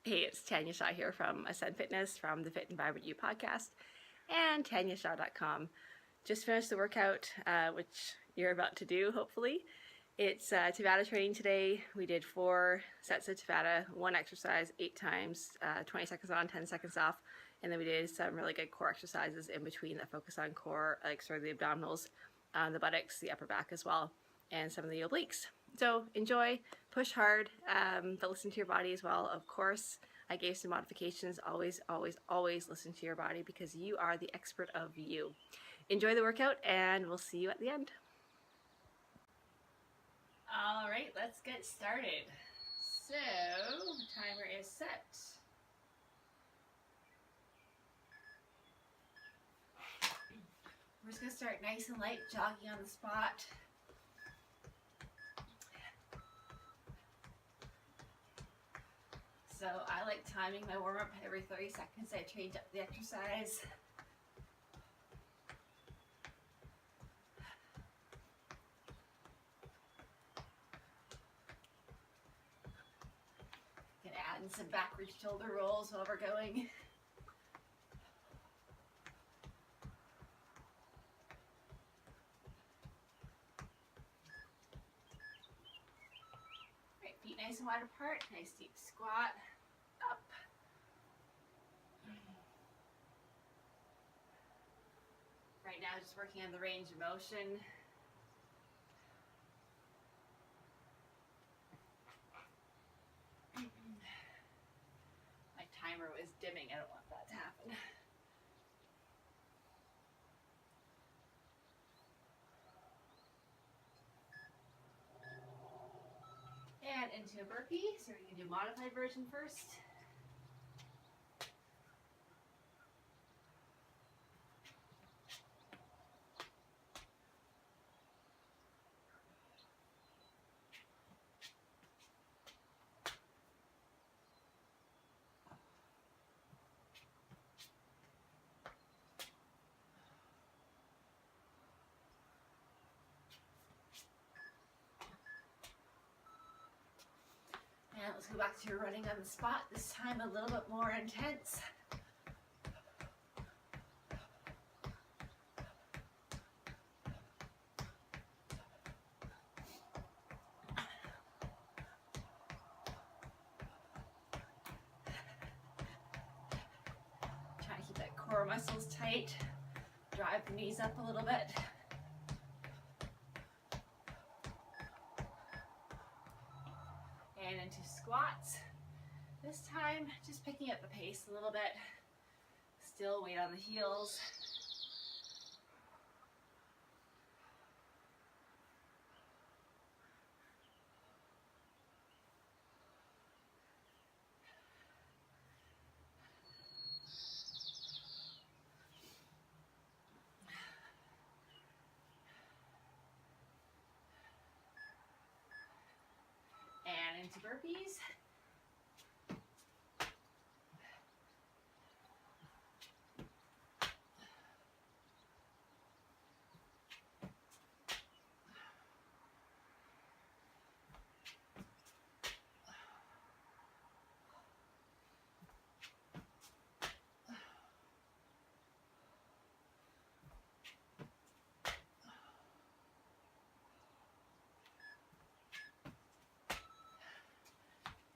Hey, it's Tanya Shaw here from Ascend Fitness from the Fit and Vibrant You podcast and tanyashaw.com. Just finished the workout, which you're about to do, hopefully. It's Tabata training today. We did 4 sets of Tabata, 1 exercise, 8 times, 20 seconds on, 10 seconds off. And then we did some really good core exercises in between that focus on core, like sort of the abdominals, the buttocks, the upper back as well, and some of the obliques. So enjoy, push hard, but listen to your body as well. Of course, I gave some modifications. Always, always, always listen to your body because you are the expert of you. Enjoy the workout and we'll see you at the end. All right, let's get started. So, timer is set. We're just gonna start nice and light, jogging on the spot. So I like timing my warm-up every 30 seconds. I change up the exercise. Can add in some backward shoulder rolls while we're going. Right, feet nice and wide apart. Nice deep squat. Up. Right now, just working on the range of motion. My timer was dimming. I don't want that to happen. And into a burpee. So we're going to do modified version first. And let's go back to running on the spot, this time a little bit more intense. Try to keep that core muscles tight, drive the knees up a little bit. And into squats. This time, just picking up the pace a little bit. Still weight on the heels. And into burpees.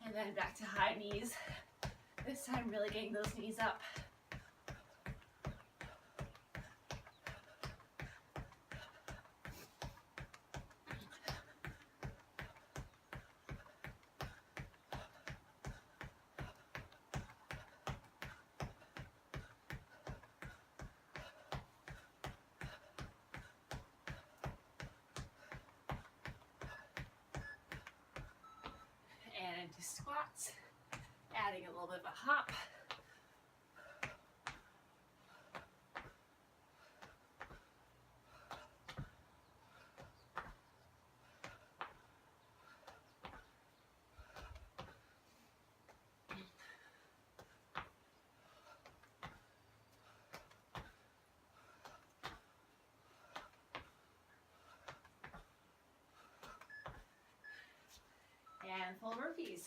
And then back to high knees. This time really getting those knees up. And into squats, adding a little bit of a hop. And full burpees.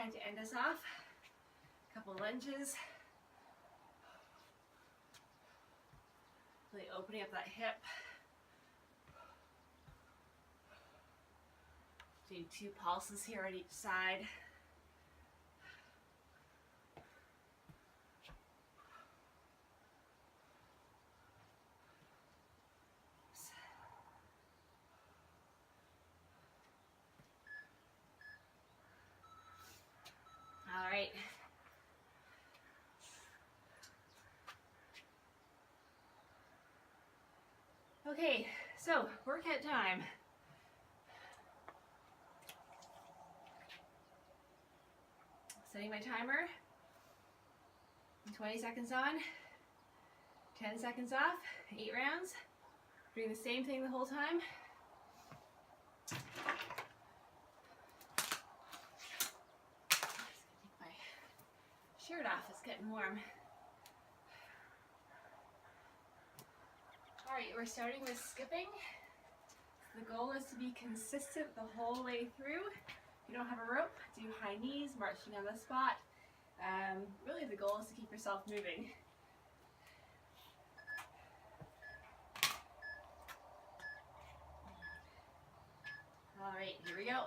side to end us off. A couple lunges. Really opening up that hip. Doing 2 pulses here on each side. All right. Okay, so workout time. Setting my timer. 20 seconds on, 10 seconds off, 8 rounds. Doing the same thing the whole time. Take my shirt off, it's getting warm. All right, we're starting with skipping. The goal is to be consistent the whole way through. If you don't have a rope, do high knees, marching on the spot. Really the goal is to keep yourself moving. All right, here we go.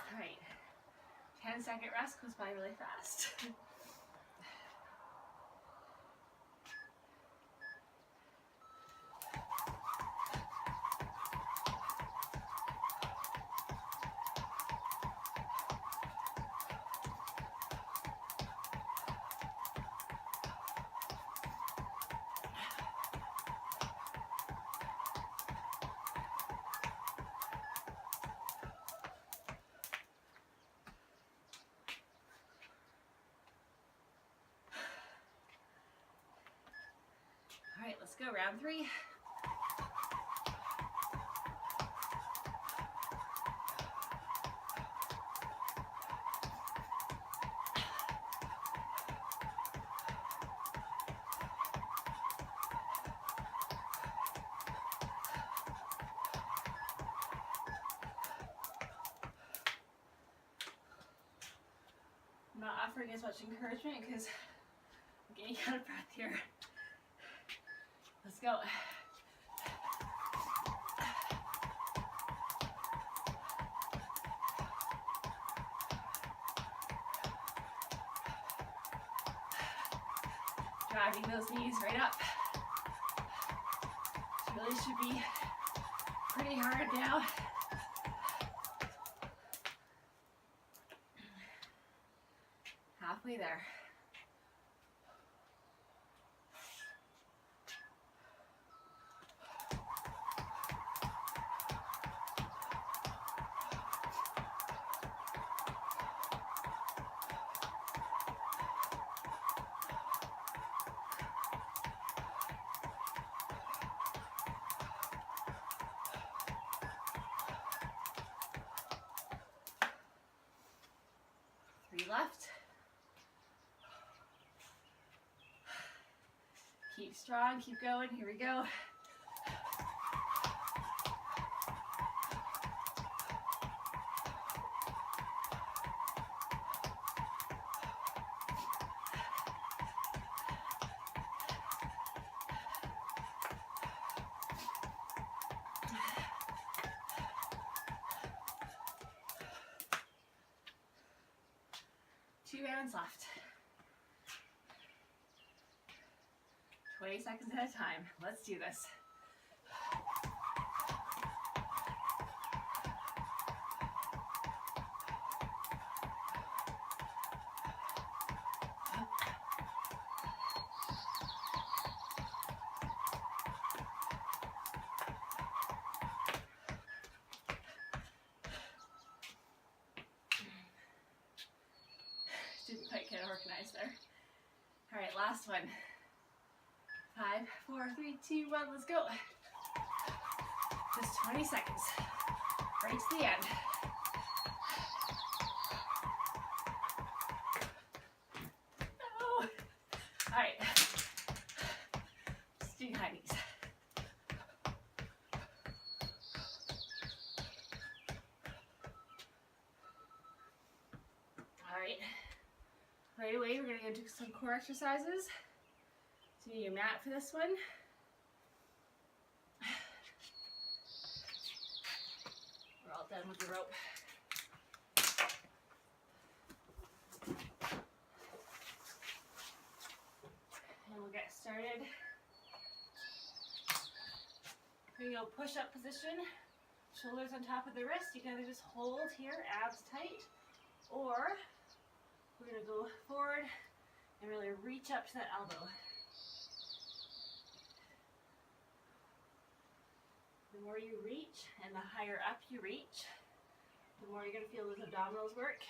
All right, 10-second rest goes by really fast. All right, let's go, round 3. I'm not offering as much encouragement because I'm getting out of breath here. Let's go. Driving those knees right up. Really should be pretty hard now. Halfway there. Left. Keep strong, keep going, here we go. Two rounds left. 20 seconds at a time. Let's do this. Didn't quite get organized there. All right, last one. 5, 4, 3, 2, 1, let's go. 20 seconds. Right to the end. No. All right. Just do high knees. All right. Right away, we're going to go do some core exercises. So you need your mat for this one. We're all done with the rope. And we'll get started. Here you go, push-up position. Shoulders on top of the wrist. You can either just hold here, abs tight, or we're going to go forward and really reach up to that elbow. The more you reach and the higher up you reach, the more you're going to feel those abdominals work.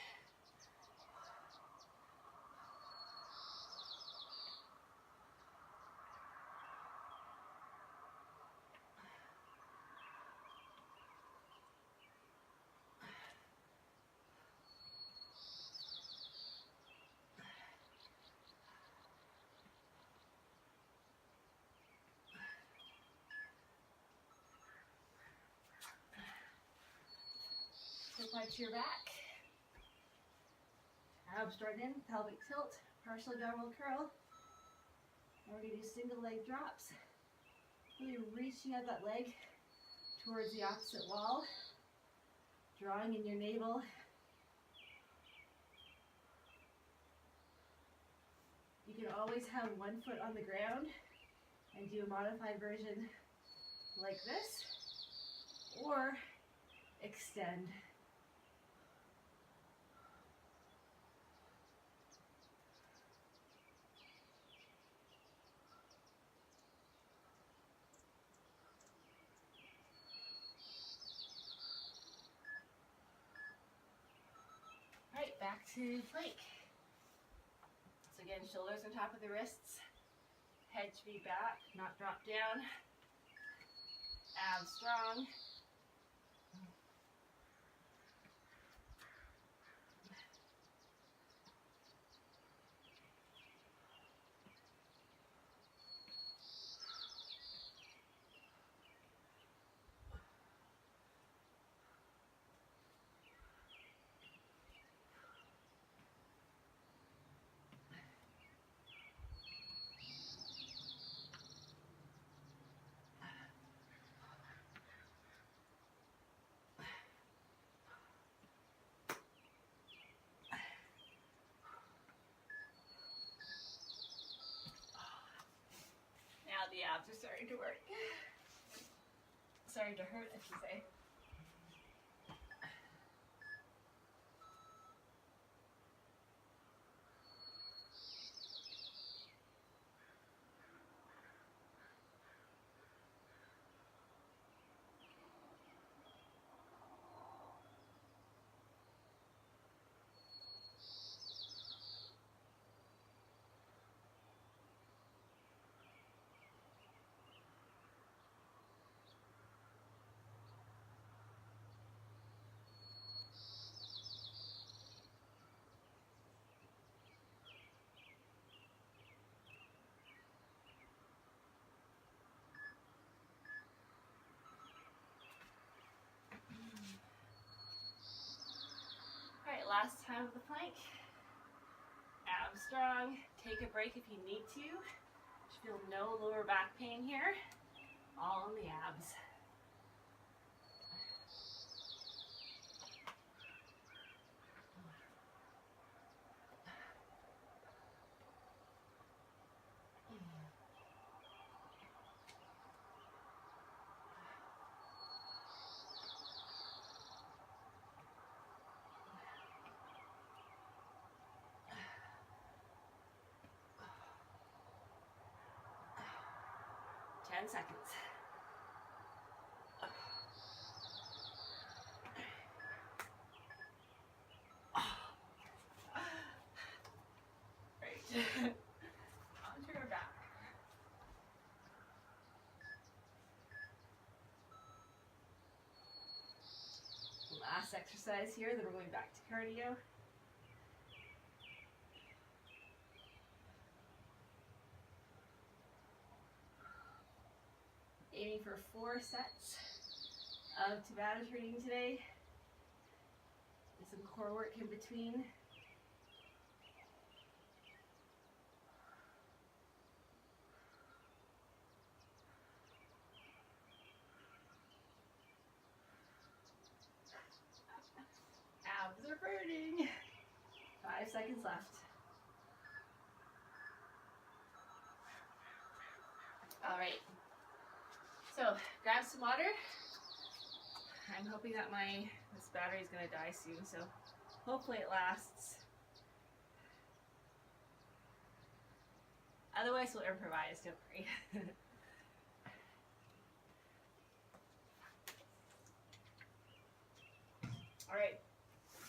Slide to your back. Abs straighten, pelvic tilt, partial downward curl. And we're going to do single leg drops. Really reaching out that leg towards the opposite wall. Drawing in your navel. You can always have one foot on the ground and do a modified version like this, or extend. Right, back to plank. So again, shoulders on top of the wrists, head should be back, not drop down. Abs strong. Now the abs are starting to work. Starting to hurt, I should say. Alright, last time of the plank. Abs strong. Take a break if you need to. Should feel no lower back pain here. All in the abs. Ten seconds. Right. Onto your back. last exercise here, then we're going back to cardio. Aiming for 4 sets of Tabata training today. And some core work in between. Abs are burning. 5 seconds left. All right. So grab some water. I'm hoping that this battery is going to die soon, so hopefully it lasts. Otherwise we'll improvise, don't worry. All right,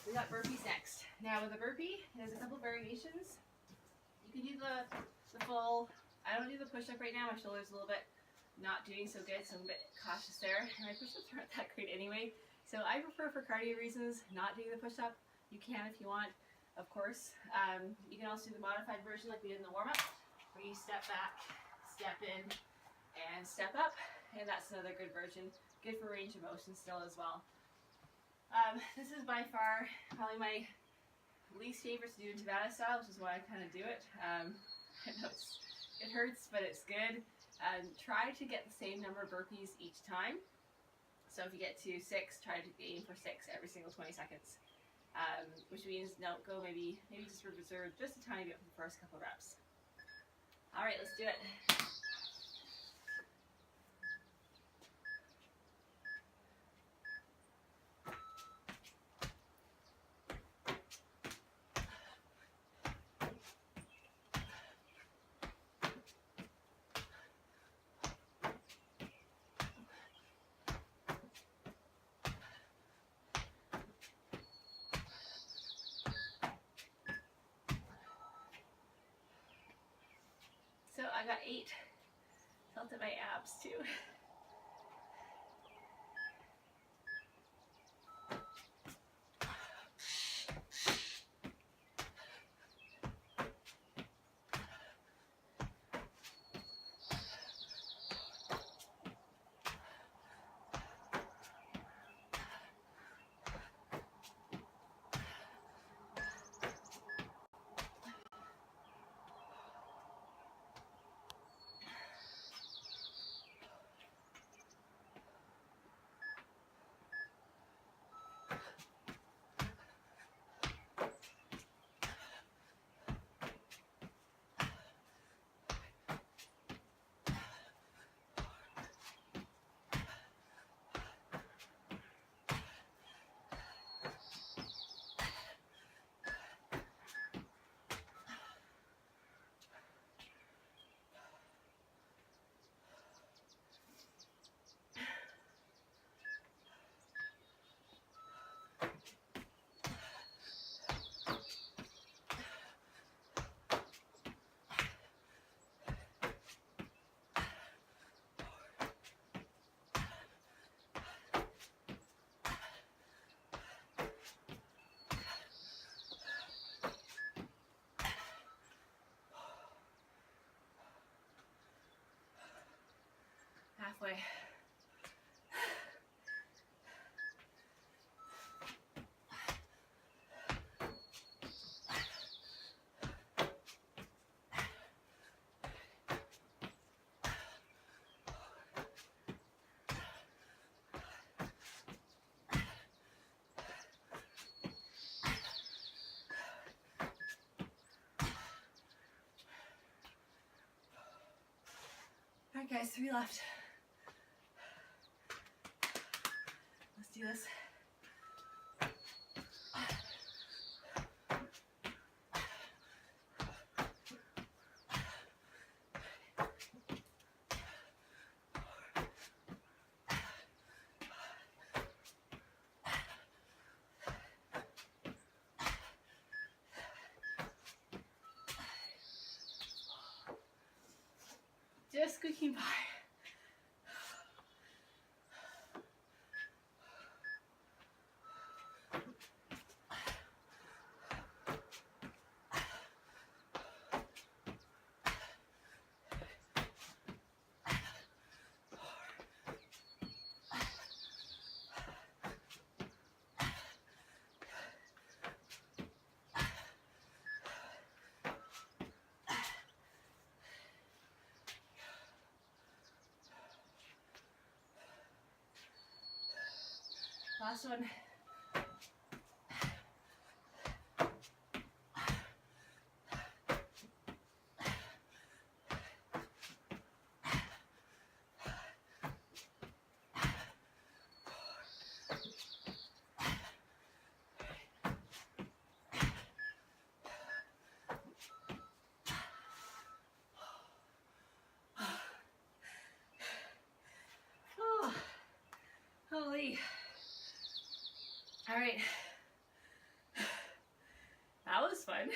we got burpees next. Now with a burpee, there's a couple variations. You can do the full, I don't do the push-up right now, my shoulder's a little bit not doing so good, so I'm a bit cautious there. And my push-ups aren't that great anyway. So I prefer, for cardio reasons, not doing the push-up. You can if you want, of course. You can also do the modified version like we did in the warm-up, where you step back, step in, and step up. And that's another good version. Good for range of motion still as well. This is by far probably my least favorite to do in Tabata style, which is why I kind of do it. I know it hurts, but it's good. Try to get the same number of burpees each time. So if you get to 6, try to aim for 6 every single 20 seconds. Which means don't go maybe just reserve just a tiny bit for the first couple reps. All right, let's do it. So I got 8. Felt at my abs too. Halfway. All right, guys, 3 left. Let's do this. Just squeaking by. Last one. Oh, holy. All right. That was fun.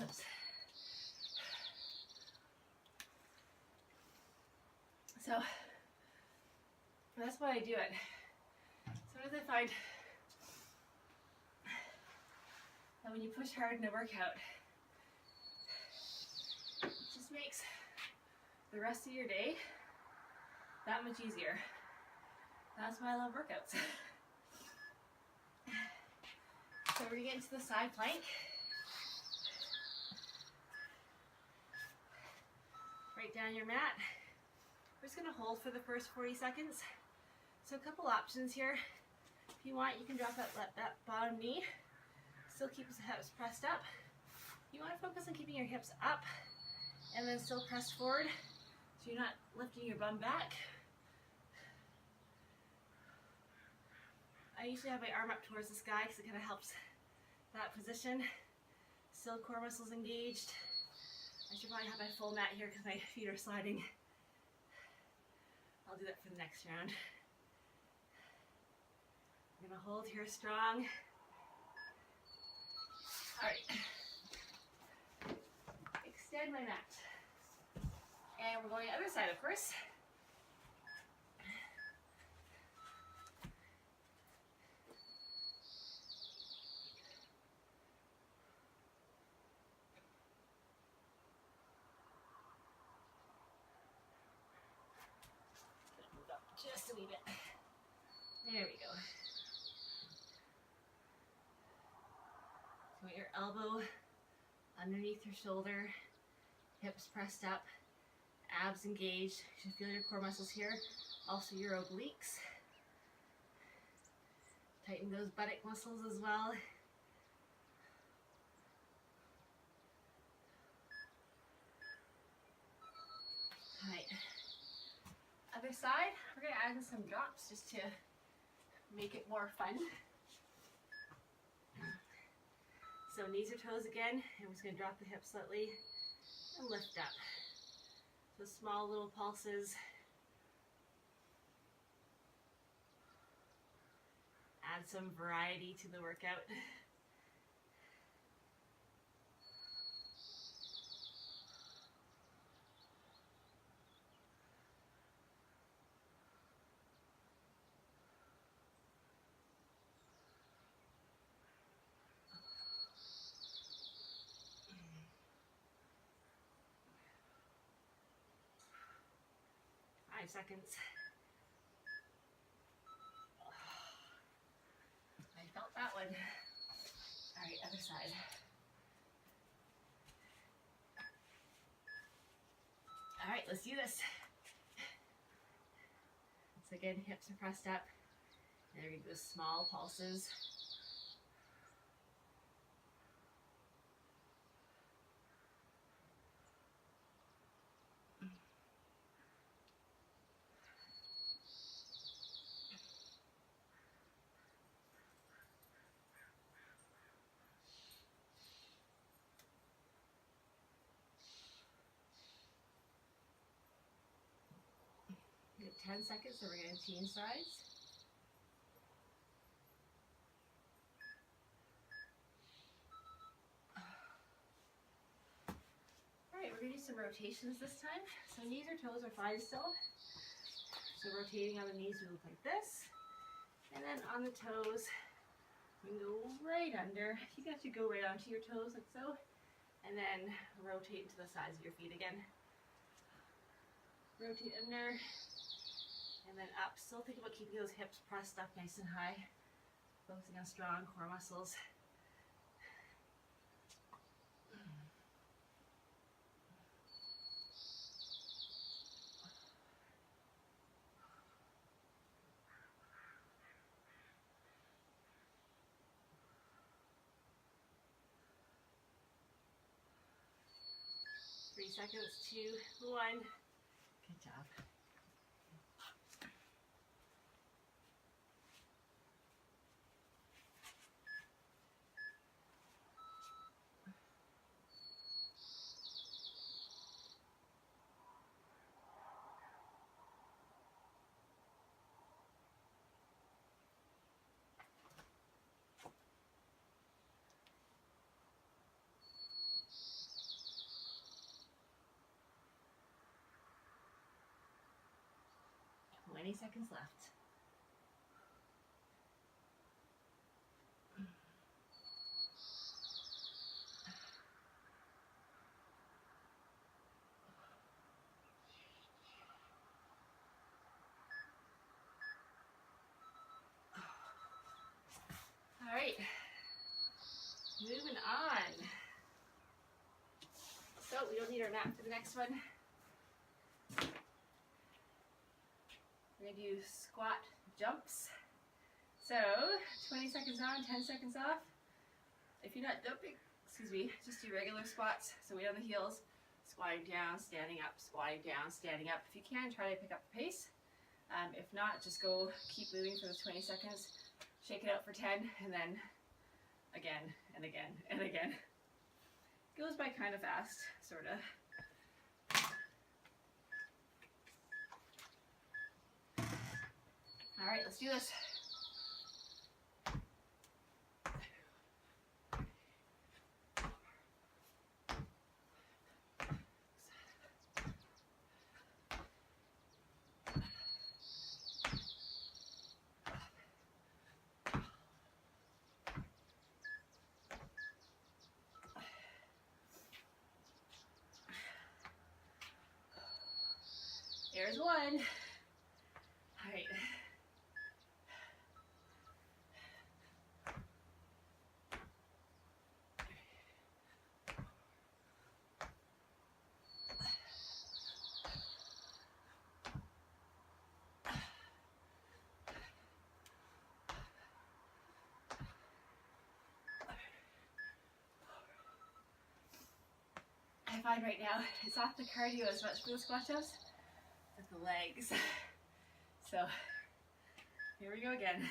Oops. So that's why I do it. Sometimes I find that when you push hard in a workout, it just makes the rest of your day that much easier. That's why I love workouts. So we're gonna get into the side plank. Right down your mat. We're just gonna hold for the first 40 seconds. So a couple options here. If you want, you can drop that bottom knee. Still keep the hips pressed up. You want to focus on keeping your hips up and then still press forward so you're not lifting your bum back. I usually have my arm up towards the sky because it kind of helps that position. Still core muscles engaged. I should probably have my full mat here because my feet are sliding. I'll do that for the next round. I'm gonna hold here strong. All right. Extend my mat. And we're going the other side, of course. Move up just a wee bit. There we go. So your elbow underneath your shoulder, hips pressed up, abs engaged. You should feel your core muscles here. Also your obliques. Tighten those buttock muscles as well. All right. Other side, we're gonna add in some drops just to make it more fun. So knees or toes again, and we're just going to drop the hips slightly and lift up. So small little pulses. Add some variety to the workout. Seconds. I felt that one. All right, other side. All right, let's do this. So again, hips are pressed up. And we're going to do small pulses. We have 10 seconds, so we're going to change sides. Alright, we're going to do some rotations this time. So knees or toes are fine still. So rotating on the knees, we look like this. And then on the toes, you can go right under. You can actually go right onto your toes like so. And then rotate to the sides of your feet again. Rotate under. And then up. Still think about keeping those hips pressed up nice and high. Focusing on strong core muscles. 3 seconds, 2, 1. Good job. Twenty seconds left. All right, moving on. So we don't need our mat for the next one. We're gonna do squat jumps. So 20 seconds on, 10 seconds off. If you're not jumping, excuse me, just do regular squats. So weight on the heels, squatting down, standing up, squatting down, standing up. If you can, try to pick up the pace. If not, just go keep moving for the 20 seconds. Shake it out for 10, and then again, and again, and again. It goes by kind of fast, sort of. All right, let's do this. There's one. All right. I find right now it's not the cardio as much for the squat jumps, but the legs. So here we go again.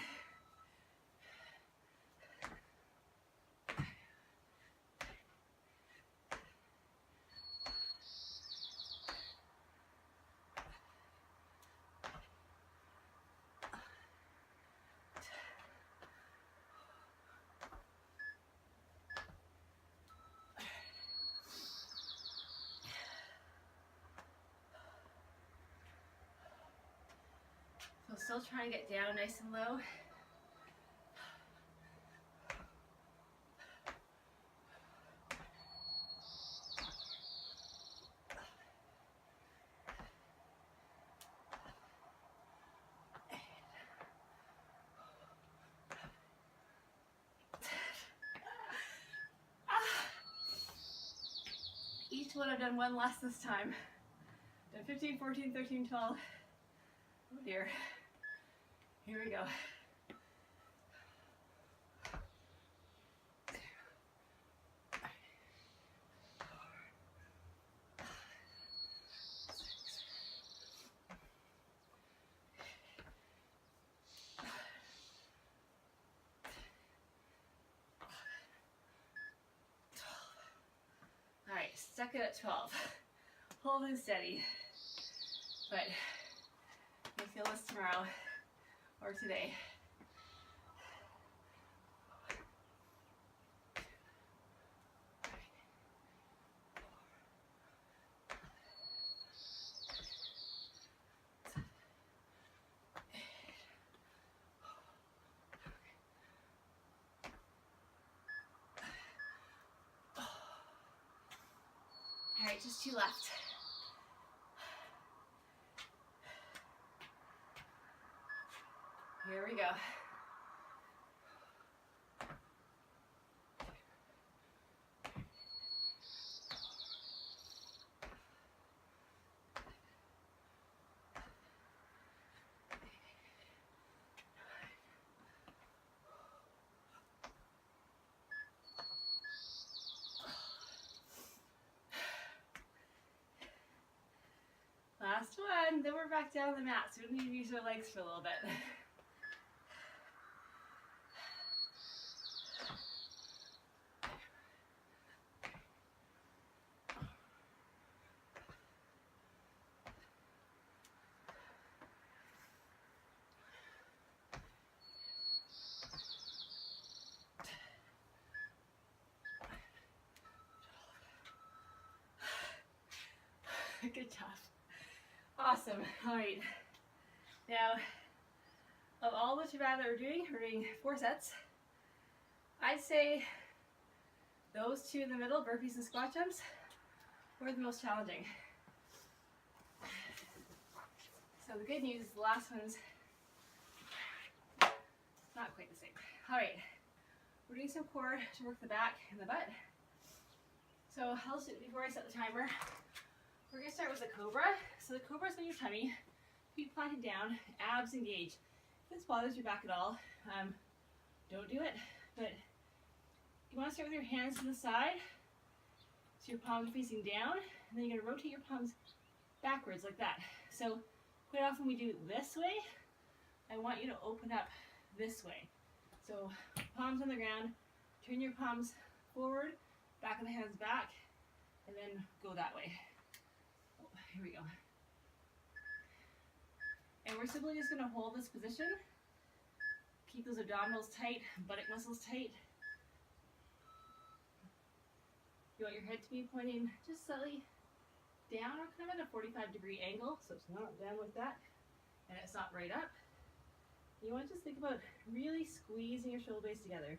So still trying to get down nice and low. Each one I've done one less this time. Done 15, 14, 13, 12. Oh dear. Here we go. All right, stuck it at 12. Holding steady. But you'll feel this tomorrow or today. All right, just 2 left. Here we go. Last one, then we're back down on the mat, so we need to use our legs for a little bit. Good job. Awesome. All right. Now, of all the Tabata we're doing 4 sets. I'd say those 2 in the middle, burpees and squat jumps, were the most challenging. So the good news is the last one's not quite the same. All right. We're doing some core to work the back and the butt. So I'll just, before I set the timer, we're going to start with the cobra. So the cobra's on your tummy, feet planted down, abs engaged. If this bothers your back at all, don't do it. But you want to start with your hands to the side, so your palms are facing down, and then you're going to rotate your palms backwards like that. So quite often we do it this way. I want you to open up this way. So palms on the ground, turn your palms forward, back of the hands back, and then go that way. Here we go. And we're simply just going to hold this position. Keep those abdominals tight, buttock muscles tight. You want your head to be pointing just slightly down or kind of at a 45-degree angle, so it's not down like that, and it's not right up. You want to just think about really squeezing your shoulder blades together.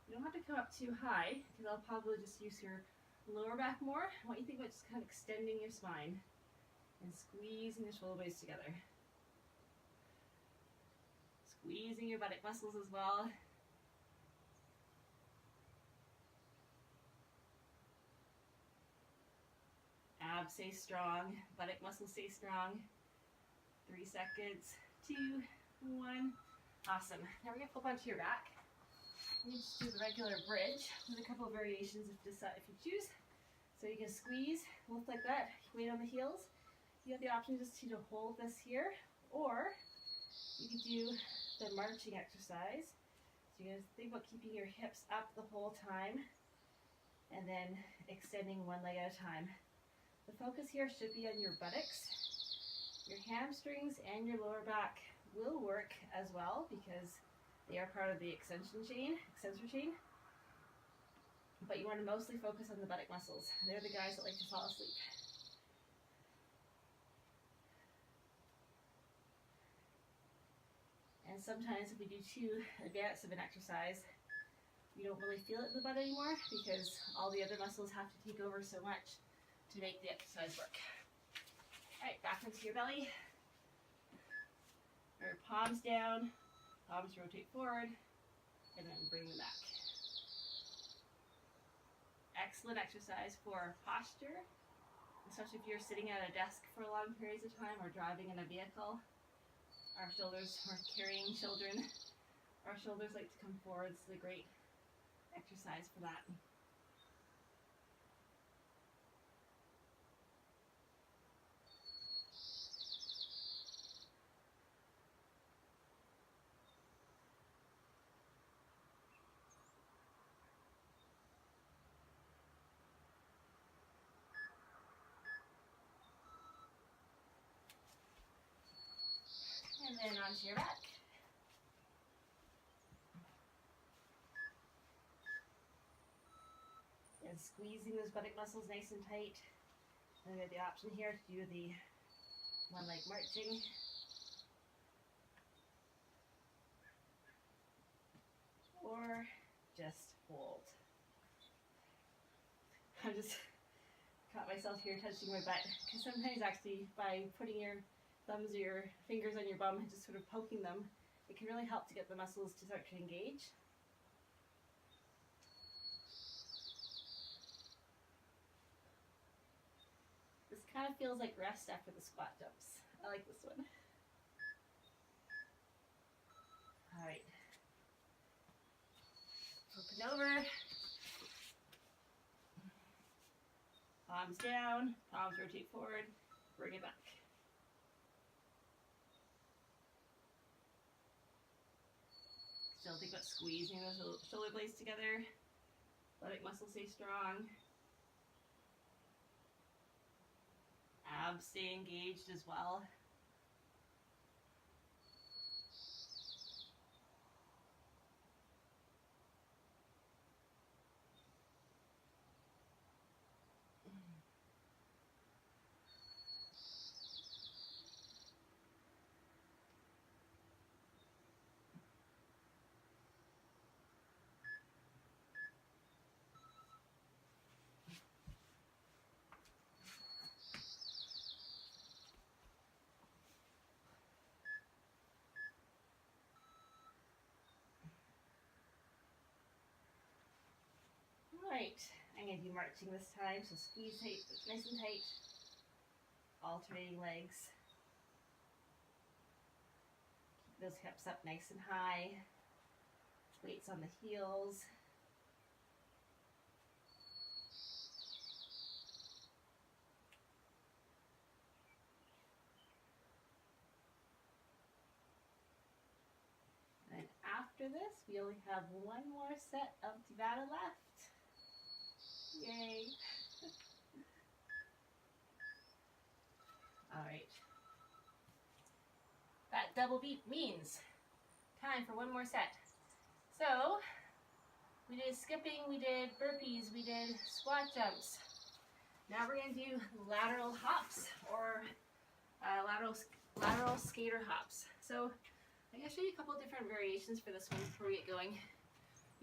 You don't have to come up too high, because I'll probably just use your lower back more. I want you to think about just kind of extending your spine and squeezing the shoulder blades together. Squeezing your buttock muscles as well. Abs stay strong, buttock muscles stay strong. 3 seconds, 2, 1. Awesome. Now we're going to flip onto your back. You can just do the regular bridge with a couple of variations if you choose. So you can squeeze, lift like that, weight on the heels. You have the option just to hold this here, or you could do the marching exercise. So you're going to think about keeping your hips up the whole time and then extending one leg at a time. The focus here should be on your buttocks. Your hamstrings and your lower back will work as well because they are part of the extensor chain. But you want to mostly focus on the buttock muscles. They're the guys that like to fall asleep. And sometimes if we do too advanced of an exercise, we don't really feel it in the butt anymore because all the other muscles have to take over so much to make the exercise work. All right, back into your belly. Our palms down, palms rotate forward, and then bring them back. Excellent exercise for posture, especially if you're sitting at a desk for long periods of time or driving in a vehicle. Our shoulders, or carrying children, our shoulders like to come forward. This is a great exercise for that. And then onto your back. And squeezing those buttock muscles nice and tight. And we have the option here to do the one leg marching. Or just hold. I just caught myself here touching my butt because sometimes actually by putting your thumbs or your fingers on your bum and just sort of poking them, it can really help to get the muscles to start to engage. This kind of feels like rest after the squat jumps. I like this one. All right. Flip it over. Palms down, palms rotate forward, bring it back. squeezing those shoulder blades together. Pelvic muscles stay strong. Abs stay engaged as well. Alright, I'm going to do marching this time, so squeeze tight, nice and tight. Alternating legs. Keep those hips up nice and high. Weights on the heels. And after this, we only have one more set of Tabata left. Yay! Alright. That double beep means time for one more set. So, we did skipping, we did burpees, we did squat jumps. Now we're going to do lateral hops or lateral skater hops. So, I'm going to show you a couple of different variations for this one before we get going.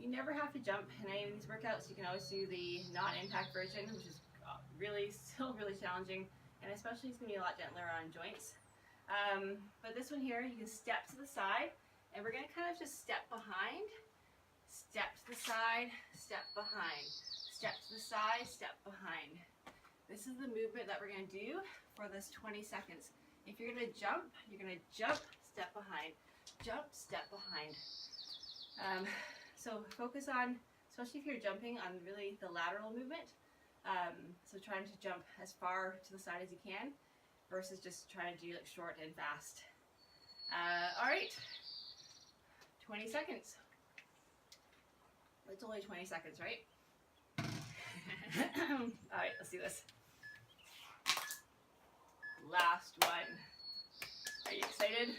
You never have to jump in any of these workouts. You can always do the non-impact version, which is still really challenging, and especially it's going to be a lot gentler on joints. But this one here, you can step to the side, and we're going to kind of just step behind, step to the side, step behind, step to the side, step behind. This is the movement that we're going to do for this 20 seconds. If you're going to jump, step behind, jump, step behind. So focus on, especially if you're jumping, on really the lateral movement. So trying to jump as far to the side as you can versus just trying to do like short and fast. All right, 20 seconds. It's only 20 seconds, right? All right, let's do this. Last one. Are you excited?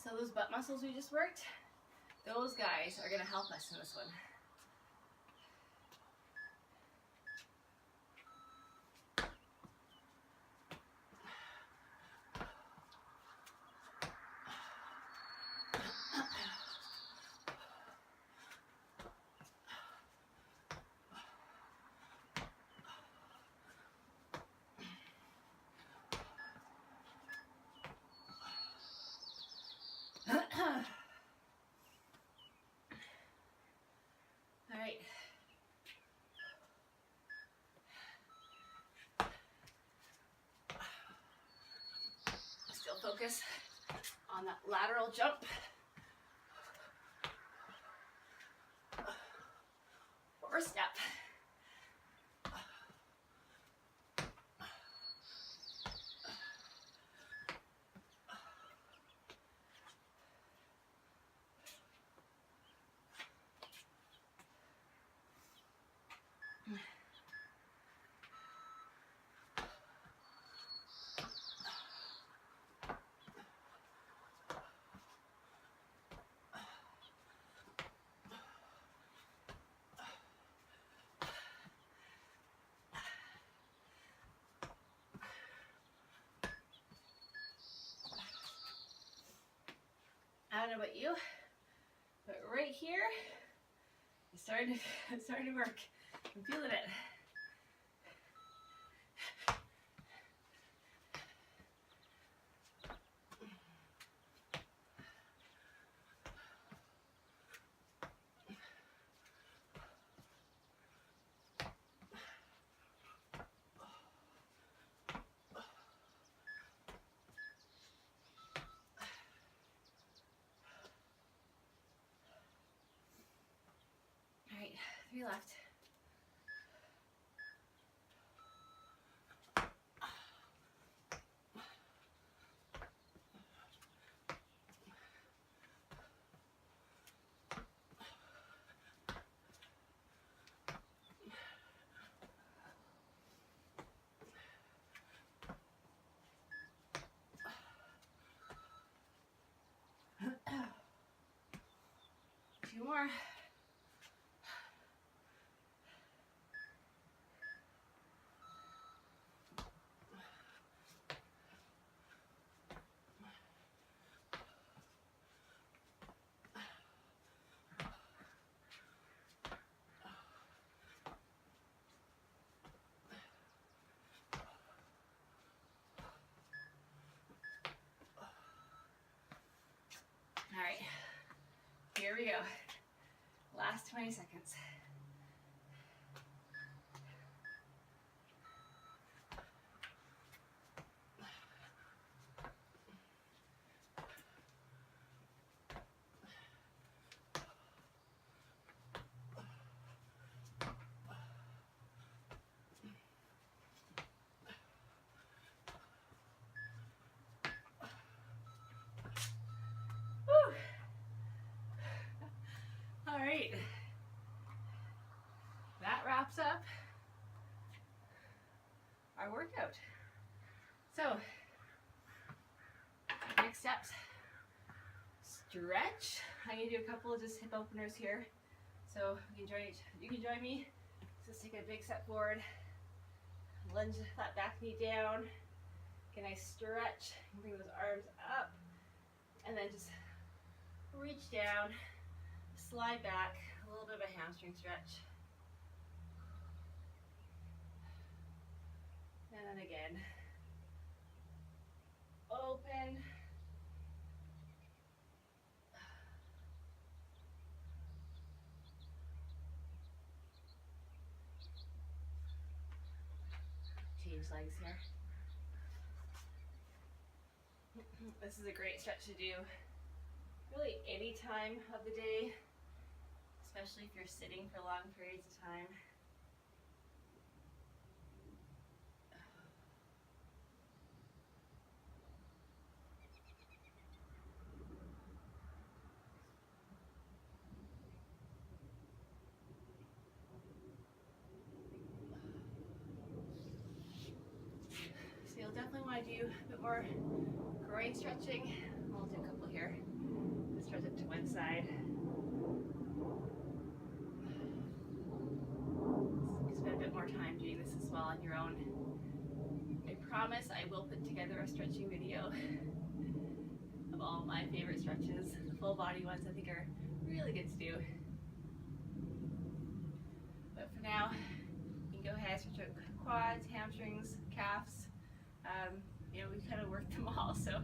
So those butt muscles we just worked, those guys are going to help us in this one. All right. Still focus on that lateral jump. Or step. I don't know about you, but right here, it's starting to work. I'm feeling it. 3 left. Two more. All right, here we go. Last 20 seconds. Whew. All right, that wraps up our workout. So, next steps, stretch. I'm gonna do a couple of just hip openers here. So you can join me. So let's take a big step forward, lunge that back knee down, get a nice stretch, bring those arms up, and then just reach down, slide back, a little bit of a hamstring stretch. And then again, open, change legs here. This is a great stretch to do really any time of the day, especially if you're sitting for long periods of time. So you'll definitely want to do a bit more groin stretching. I'll do a couple here. Stretch it to one side. Spend a bit more time doing this as well on your own. I promise I will put together a stretching video of all my favorite stretches. The full body ones I think are really good to do. But for now, you can go ahead and stretch out quads, hamstrings, calves. We kind of worked them all, so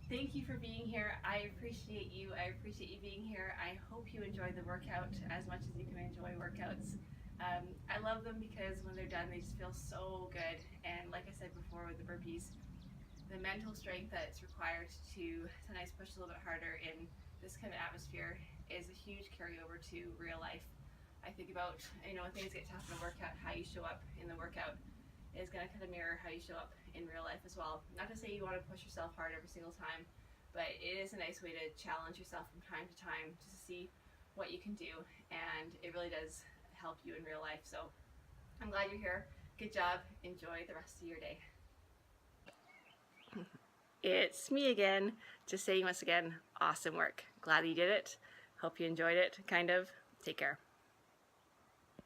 thank you for being here. I appreciate you. I appreciate you being here. I hope you enjoyed the workout as much as you can enjoy workouts. I love them because when they're done, they just feel so good. And like I said before with the burpees, the mental strength that's required to sometimes push a little bit harder in this kind of atmosphere is a huge carryover to real life. I think about, when things get tough in a workout, how you show up in the workout is going to kind of mirror how you show up in real life as well. Not to say you want to push yourself hard every single time, but it is a nice way to challenge yourself from time to time just to see what you can do, and it really does help you in real life. So I'm glad you're here. Good job. Enjoy the rest of your day. It's me again, just saying once again, awesome work. Glad you did it. Hope you enjoyed it, kind of. Take care.